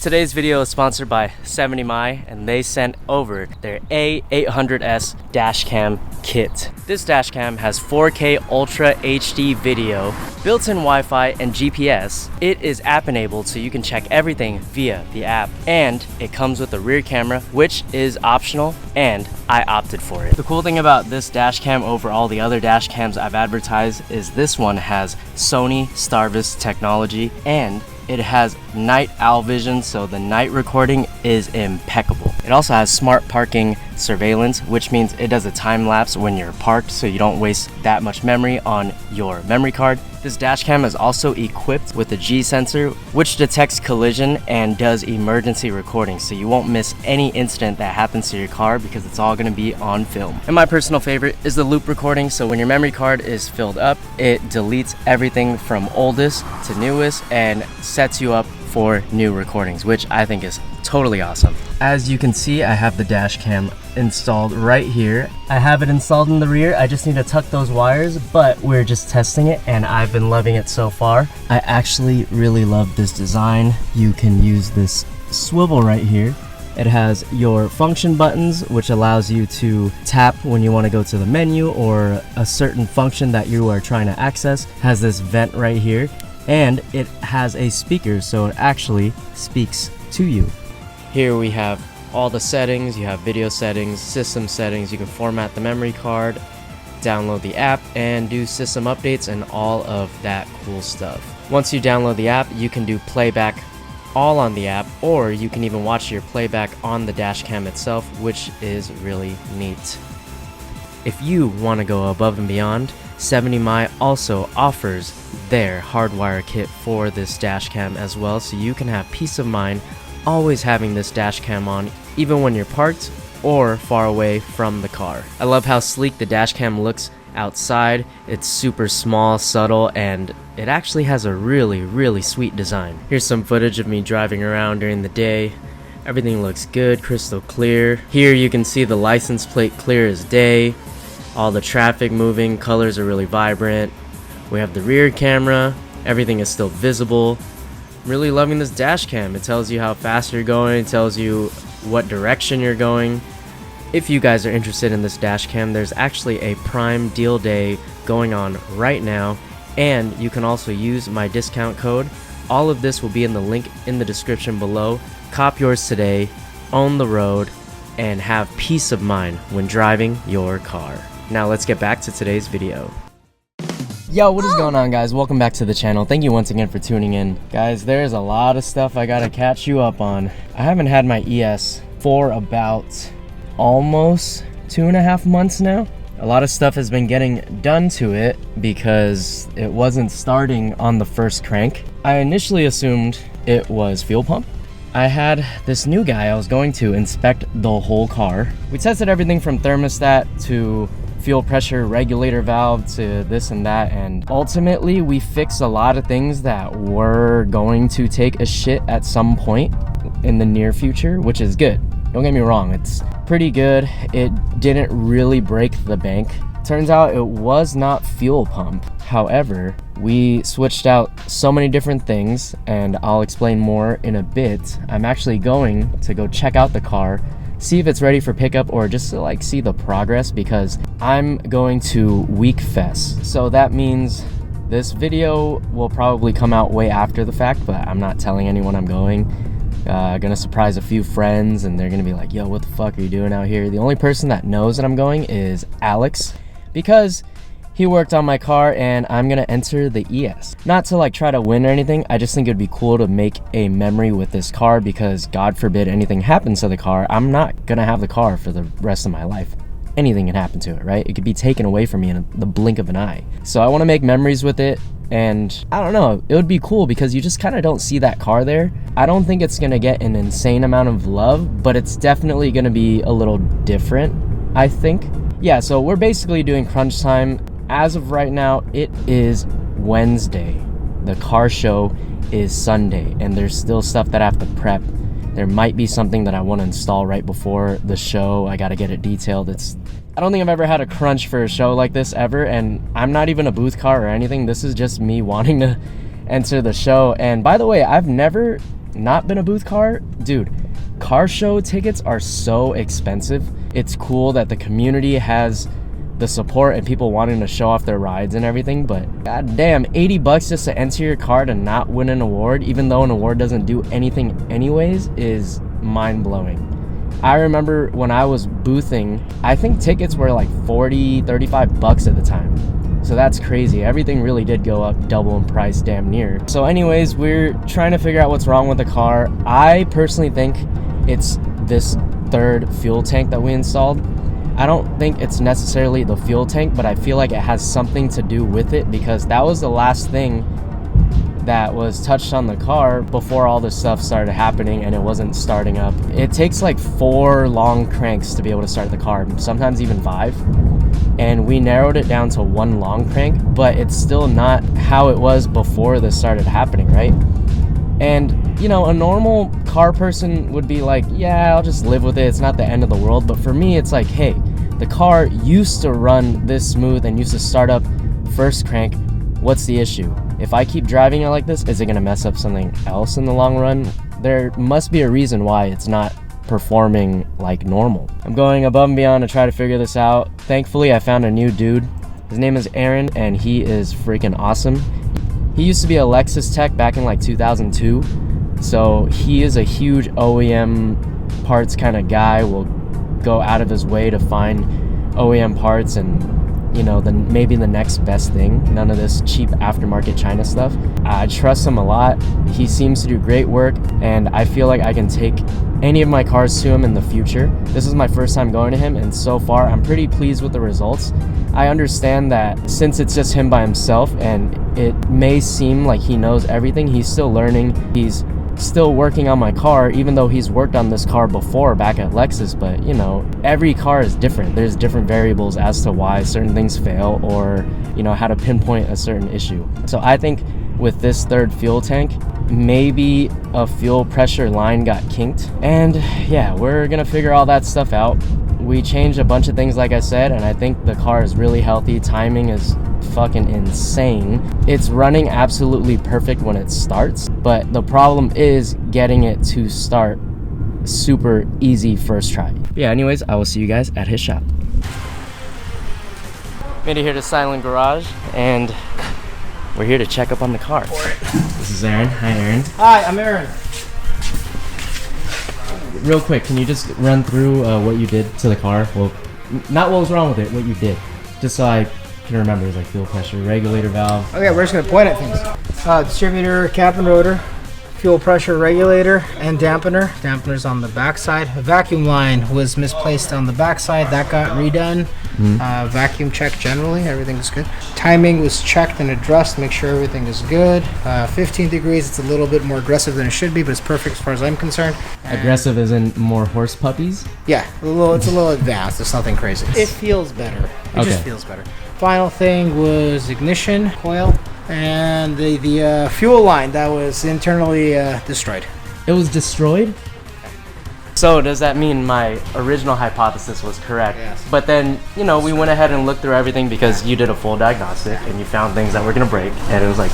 Today's video is sponsored by 70mi, and they sent over their A800S dashcam kit. This dashcam has 4K Ultra HD video, built-in Wi-Fi and GPS. It is app-enabled, so you can check everything via the app. And it comes with a rear camera, which is optional, and I opted for it. The cool thing about this dashcam over all the other dashcams I've advertised is this one has Sony Starvis technology, and it has night owl vision, so the night recording is impeccable. It also has smart parking surveillance, which means it does a time lapse when you're parked, so you don't waste that much memory on your memory card. This dashcam is also equipped with a G sensor, which detects collision and does emergency recording, so you won't miss any incident that happens to your car because it's all going to be on film. And my personal favorite is the loop recording, so when your memory card is filled up, it deletes everything from oldest to newest and sets you up for new recordings, which I think is totally awesome. As you can see, I have the dash cam installed right here. I have it installed in the rear. I just need to tuck those wires, but we're just testing it and I've been loving it so far. I actually really love this design. You can use this swivel right here. It has your function buttons, which allows you to tap when you want to go to the menu or a certain function that you are trying to access. It has this vent right here, and it has a speaker, so it actually speaks to you. Here we have all the settings. You have video settings, system settings. You can format the memory card, download the app, and do system updates and all of that cool stuff. Once you download the app, you can do playback all on the app, or you can even watch your playback on the dashcam itself, which is really neat. If you want to go above and beyond, 70mi also offers their hardwire kit for this dashcam as well, so you can have peace of mind always having this dashcam on, even when you're parked or far away from the car. I love how sleek the dashcam looks outside. It's super small, subtle, and it actually has a really sweet design. Here's some footage of me driving around during the day. Everything looks good, crystal clear. Here you can see the license plate clear as day. All the traffic moving, colors are really vibrant. We have the rear camera, everything is still visible. I'm really loving this dash cam. It tells you how fast you're going, it tells you what direction you're going. If you guys are interested in this dash cam, there's actually a Prime deal day going on right now, and you can also use my discount code. All of this will be in the link in the description below. Cop yours today, own the road, and have peace of mind when driving your car. Now let's get back to today's video. Yo, what is going on, guys? Welcome back to the channel. Thank you once again for tuning in. Guys, there's a lot of stuff I gotta catch you up on. I haven't had my ES for about almost 2.5 months now. A lot of stuff has been getting done to it because it wasn't starting on the first crank. I initially assumed it was fuel pump. I had this new guy I was going to inspect the whole car. We tested everything from thermostat to fuel pressure regulator valve to this and that, and ultimately we fixed a lot of things that were going to take a shit at some point in the near future, which is good. Don't get me wrong, it's pretty good. It didn't really break the bank. Turns out it was not fuel pump. However, we switched out so many different things, and I'll explain more in a bit. I'm actually going to go check out the car, see if it's ready for pickup, or just to like see the progress, because I'm going to Week Fest. So that means this video will probably come out way after the fact, but I'm not telling anyone I'm going. Gonna surprise a few friends, and they're gonna be like, yo, what the fuck are you doing out here? The only person that knows that I'm going is Alex, because he worked on my car, and I'm gonna enter the ES. Not to like try to win or anything, I just think it'd be cool to make a memory with this car, because God forbid anything happens to the car, I'm not gonna have the car for the rest of my life. Anything can happen to it, right? It could be taken away from me in the blink of an eye. So I wanna make memories with it, and I don't know, it would be cool because you just kind of don't see that car there. I don't think it's gonna get an insane amount of love, but it's definitely gonna be a little different, I think. Yeah, so we're basically doing crunch time. As of right now, it is Wednesday. The car show is Sunday, and there's still stuff that I have to prep. There might be something that I want to install right before the show. I got to get it detailed. I don't think I've ever had a crunch for a show like this ever, and I'm not even a booth car or anything. This is just me wanting to enter the show. And by the way, I've never not been a booth car, dude, car show tickets are so expensive. It's cool that the community has the support and people wanting to show off their rides and everything, but god damn, 80 bucks just to enter your car to not win an award, even though an award doesn't do anything anyways, is mind-blowing. I remember when I was boothing, I think tickets were like 40, 35 bucks at the time. So that's crazy. Everything really did go up double in price, damn near. So anyways, we're trying to figure out what's wrong with the car. I personally think it's this third fuel tank that we installed. I don't think it's necessarily the fuel tank, but I feel like it has something to do with it, because that was the last thing that was touched on the car before all this stuff started happening and it wasn't starting up. It takes like 4 long cranks to be able to start the car, sometimes even 5. And we narrowed it down to 1 long crank, but it's still not how it was before this started happening, right? And, you know, a normal car person would be like, yeah, I'll just live with it. It's not the end of the world. But for me, it's like, hey, the car used to run this smooth and used to start up first crank. What's the issue? If I keep driving it like this, is it going to mess up something else in the long run? There must be a reason why it's not performing like normal. I'm going above and beyond to try to figure this out. Thankfully, I found a new dude. His name is Aaron, and he is freaking awesome. He used to be a Lexus tech back in like 2002. So he is a huge OEM parts kind of guy, will go out of his way to find OEM parts and, you know, then maybe the next best thing. None of this cheap aftermarket China stuff. I trust him a lot. He seems to do great work, and I feel like I can take any of my cars to him in the future. This is my first time going to him, and so far I'm pretty pleased with the results. I understand that since it's just him by himself and it may seem like he knows everything, he's still learning. He's still working on my car, even though he's worked on this car before back at Lexus. But you know, every car is different. There's different variables as to why certain things fail, or you know, how to pinpoint a certain issue. So I think with this third fuel tank, maybe a fuel pressure line got kinked, and yeah, we're gonna figure all that stuff out. We changed a bunch of things, like I said, and I think the car is really healthy. Timing is fucking insane. It's running absolutely perfect when it starts, but the problem is getting it to start super easy first try. Yeah, anyways, I will see you guys at his shop. Made it here to Silent Garage, and we're here to check up on the car. This is Aaron. Hi, Aaron. Hi, I'm Aaron. Real quick, can you just run through what you did to the car? Well, not what was wrong with it, what you did. Just so I can remember, it's like fuel pressure, regulator valve. Okay, we're just going to point at things. Distributor, cap and rotor, fuel pressure regulator, and dampener. Dampener's on the backside. A vacuum line was misplaced on the backside. That got redone. Vacuum check generally, everything's good. Timing was checked and addressed, make sure everything is good. 15 degrees, it's a little bit more aggressive than it should be, but it's perfect as far as I'm concerned. Aggressive as in more horse puppies? Yeah, it's a little advanced. It's nothing crazy. It feels better. It just feels better. Final thing was ignition coil and the fuel line that was internally destroyed. It was destroyed? So does that mean my original hypothesis was correct? Yes. But then, you know, we went ahead and looked through everything because you did a full diagnostic and you found things that were going to break, and it was like,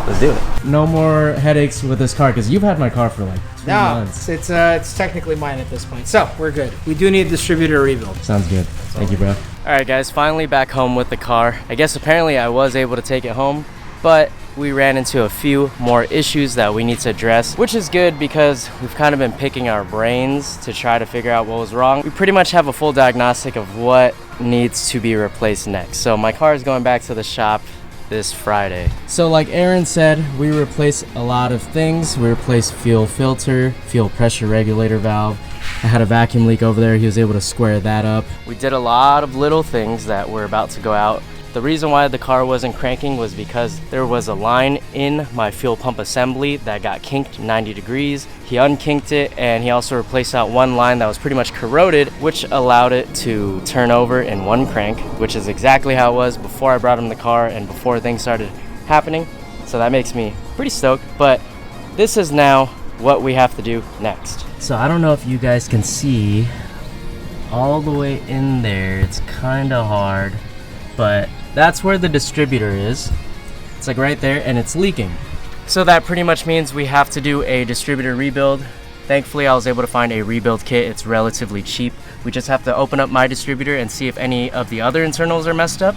let's do it. No more headaches with this car, because you've had my car for like 2 months. It's technically mine at this point, so we're good. We do need a distributor rebuild. Sounds good. Thank you, bro. All right, guys, finally back home with the car. I guess apparently I was able to take it home, but we ran into a few more issues that we need to address, which is good because we've kind of been picking our brains to try to figure out what was wrong. We pretty much have a full diagnostic of what needs to be replaced next. So my car is going back to the shop this Friday. So like Aaron said, we replaced a lot of things. We replaced fuel filter, fuel pressure regulator valve. I had a vacuum leak over there. He was able to square that up. We did a lot of little things that were about to go out. The reason why the car wasn't cranking was because there was a line in my fuel pump assembly that got kinked 90 degrees. He unkinked it, and he also replaced out one line that was pretty much corroded, which allowed it to turn over in one crank, which is exactly how it was before I brought him the car and before things started happening. So that makes me pretty stoked, but this is now what we have to do next. So I don't know if you guys can see all the way in there. It's kind of hard, but that's where the distributor is. It's like right there, and it's leaking. So that pretty much means we have to do a distributor rebuild. Thankfully, I was able to find a rebuild kit. It's relatively cheap. We just have to open up my distributor and see if any of the other internals are messed up.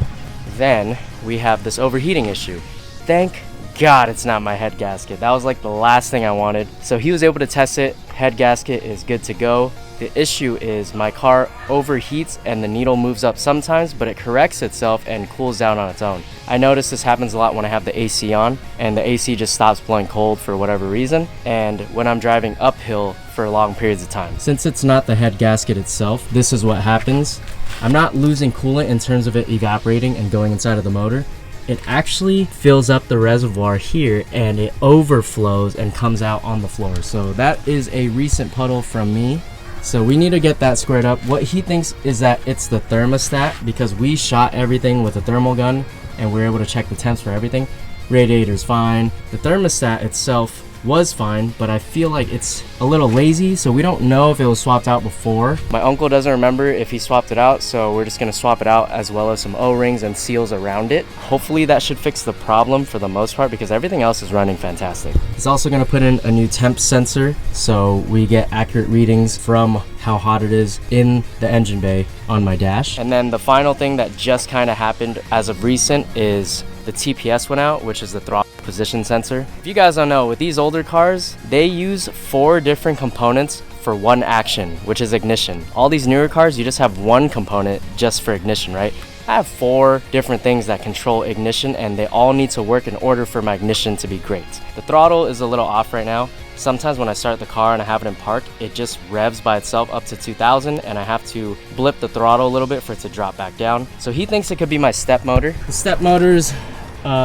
Then we have this overheating issue. Thank God it's not my head gasket. That was like the last thing I wanted. So he was able to test it. Head gasket is good to go. The issue is my car overheats and the needle moves up sometimes, but it corrects itself and cools down on its own. I notice this happens a lot when I have the AC on, and the AC just stops blowing cold for whatever reason, and when I'm driving uphill for long periods of time. Since it's not the head gasket itself, this is what happens. I'm not losing coolant in terms of it evaporating and going inside of the motor. It actually fills up the reservoir here and it overflows and comes out on the floor. So that is a recent puddle from me. So we need to get that squared up. What he thinks is that it's the thermostat, because we shot everything with a thermal gun and we were able to check the temps for everything. Radiator's fine. The thermostat itself was fine, but I feel like it's a little lazy, so we don't know if it was swapped out before. My uncle doesn't remember if he swapped it out, so we're just gonna swap it out, as well as some O-rings and seals around it. Hopefully that should fix the problem for the most part, because everything else is running fantastic. He's also gonna put in a new temp sensor, so we get accurate readings from how hot it is in the engine bay on my dash. And then the final thing that just kind of happened as of recent is the TPS went out, which is the throttle position sensor. If you guys don't know, with these older cars, they use 4 different components for one action, which is ignition. All these newer cars, you just have one component just for ignition, right? I have 4 different things that control ignition, and they all need to work in order for my ignition to be great. The throttle is a little off right now. Sometimes when I start the car and I have it in park, it just revs by itself up to 2,000, and I have to blip the throttle a little bit for it to drop back down. So he thinks it could be my step motor. The step motor's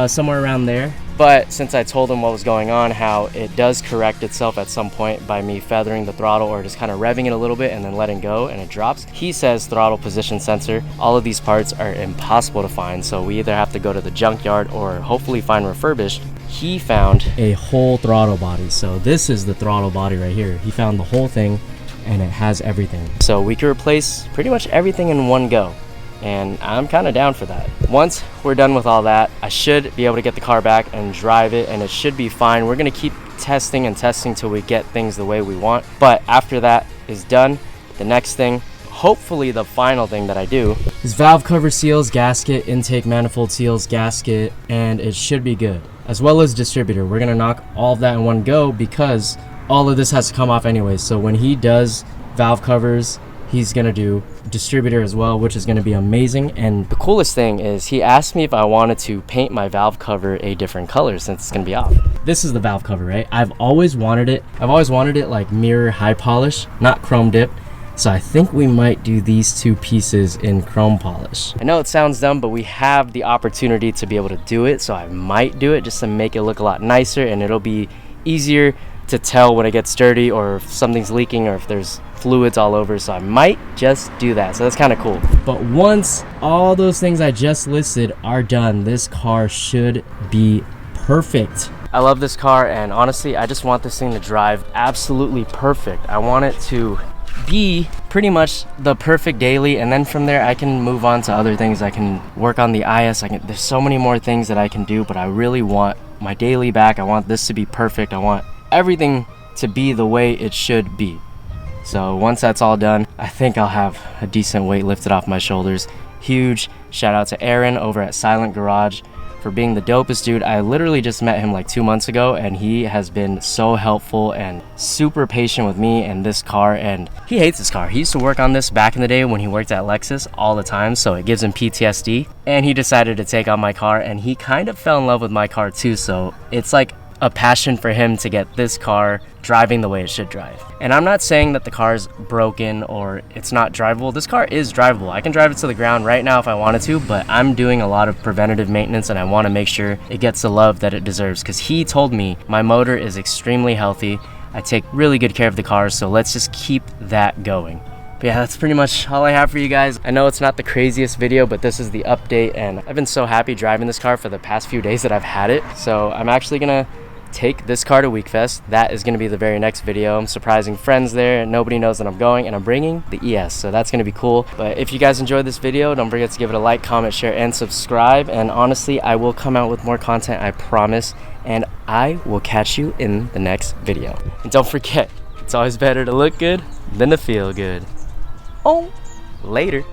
somewhere around there. But since I told him what was going on, how it does correct itself at some point by me feathering the throttle or just kind of revving it a little bit and then letting go and it drops. He says throttle position sensor. All of these parts are impossible to find, so we either have to go to the junkyard or hopefully find refurbished. He found a whole throttle body. So this is the throttle body right here. He found the whole thing and it has everything. So we can replace pretty much everything in one go. And I'm kind of down for that. Once we're done with all that, I should be able to get the car back and drive it, and it should be fine. We're gonna keep testing and testing till we get things the way we want. But after that is done, the next thing, hopefully the final thing that I do, is valve cover seals, gasket, intake manifold seals, gasket, and it should be good. As well as distributor. We're gonna knock all of that in one go because all of this has to come off anyway. So when he does valve covers, he's gonna do distributor as well, which is gonna be amazing. And the coolest thing is he asked me if I wanted to paint my valve cover a different color since it's gonna be off. This is the valve cover, right? I've always wanted it like mirror high polish, not chrome dipped. So I think we might do these 2 pieces in chrome polish. I know it sounds dumb, but we have the opportunity to be able to do it, so I might do it just to make it look a lot nicer, and it'll be easier to tell when it gets dirty or if something's leaking or if there's fluids all over. So I might just do that. So that's kind of cool. But once all those things I just listed are done, this car should be perfect. I love this car, and honestly, I just want this thing to drive absolutely perfect. I want it to be pretty much the perfect daily, and then from there I can move on to other things. I can work on the IS. There's so many more things that I can do, but I really want my daily back. I want this to be perfect. I want everything to be the way it should be. So once that's all done, I think I'll have a decent weight lifted off my shoulders. Huge shout out to Aaron over at Silent Garage for being the dopest dude. I literally just met him like 2 months ago, and he has been so helpful and super patient with me and this car. And he hates this car. He used to work on this back in the day when he worked at Lexus all the time, so it gives him PTSD. And he decided to take on my car, and he kind of fell in love with my car too. So it's like a passion for him to get this car driving the way it should drive. And I'm not saying that the car's broken or it's not drivable. This car is drivable. I can drive it to the ground right now if I wanted to, but I'm doing a lot of preventative maintenance, and I want to make sure it gets the love that it deserves, because he told me my motor is extremely healthy. I take really good care of the car, so let's just keep that going. But yeah, that's pretty much all I have for you guys. I know it's not the craziest video, but this is the update, and I've been so happy driving this car for the past few days that I've had it. So I'm actually gonna take this car to WeekFest. That is going to be the very next video. I'm surprising friends there, and nobody knows that I'm going, and I'm bringing the ES, so that's going to be cool. But if you guys enjoyed this video, don't forget to give it a like, comment, share, and subscribe. And honestly, I will come out with more content, I promise. and I will catch you in the next video. And don't forget, it's always better to look good than to feel good. Oh, later.